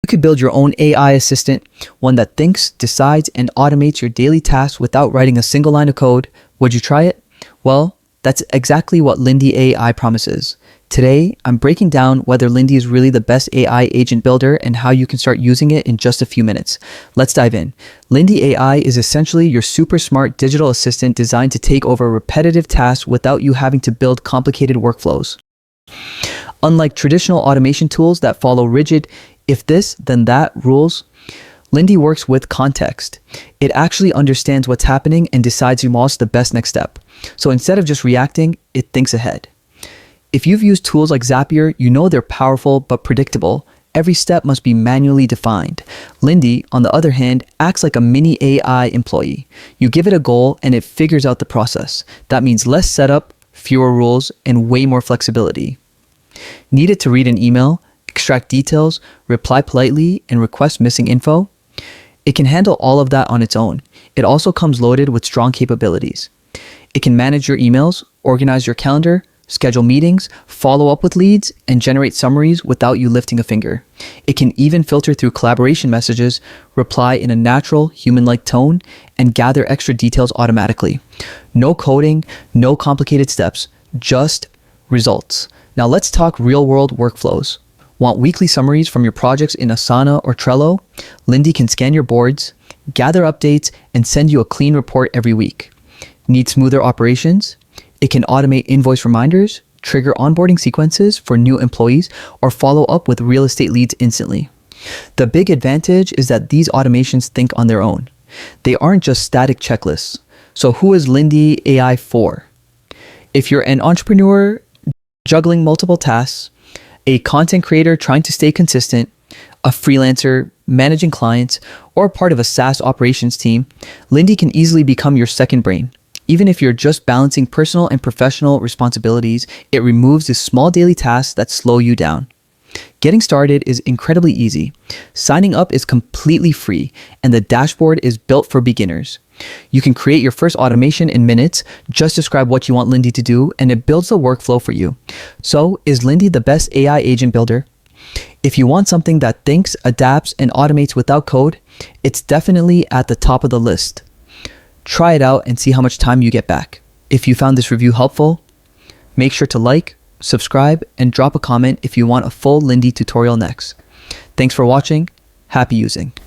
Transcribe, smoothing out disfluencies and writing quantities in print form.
You could build your own AI assistant, one that thinks, decides, and automates your daily tasks without writing a single line of code. Would you try it? Well, that's exactly what Lindy AI promises. Today, I'm breaking down whether Lindy is really the best AI agent builder and how you can start using it in just a few minutes. Let's dive in. Lindy AI is essentially your super smart digital assistant designed to take over repetitive tasks without you having to build complicated workflows. Unlike traditional automation tools that follow rigid if this, then that rules, Lindy works with context. It actually understands what's happening and decides what's the best next step. So instead of just reacting, it thinks ahead. If you've used tools like Zapier, you know they're powerful but predictable. Every step must be manually defined. Lindy, on the other hand, acts like a mini AI employee. You give it a goal and it figures out the process. That means less setup, fewer rules, and way more flexibility. Need it to read an email, extract details, reply politely, and request missing info? It can handle all of that on its own. It also comes loaded with strong capabilities. It can manage your emails, organize your calendar, schedule meetings, follow up with leads, and generate summaries without you lifting a finger. It can even filter through collaboration messages, reply in a natural, human-like tone, and gather extra details automatically. No coding, no complicated steps, just results. Now let's talk real-world workflows. Want weekly summaries from your projects in Asana or Trello? Lindy can scan your boards, gather updates, and send you a clean report every week. Need smoother operations? It can automate invoice reminders, trigger onboarding sequences for new employees, or follow up with real estate leads instantly. The big advantage is that these automations think on their own. They aren't just static checklists. So who is Lindy AI for? If you're an entrepreneur juggling multiple tasks, a content creator trying to stay consistent, a freelancer managing clients, or part of a SaaS operations team, Lindy can easily become your second brain. Even if you're just balancing personal and professional responsibilities, it removes the small daily tasks that slow you down. Getting started is incredibly easy. Signing up is completely free, and the dashboard is built for beginners. You can create your first automation in minutes, just describe what you want Lindy to do, and it builds the workflow for you. So, is Lindy the best AI agent builder? If you want something that thinks, adapts, and automates without code, it's definitely at the top of the list. Try it out and see how much time you get back. If you found this review helpful, make sure to like, subscribe, and drop a comment if you want a full Lindy tutorial next. Thanks for watching. Happy using.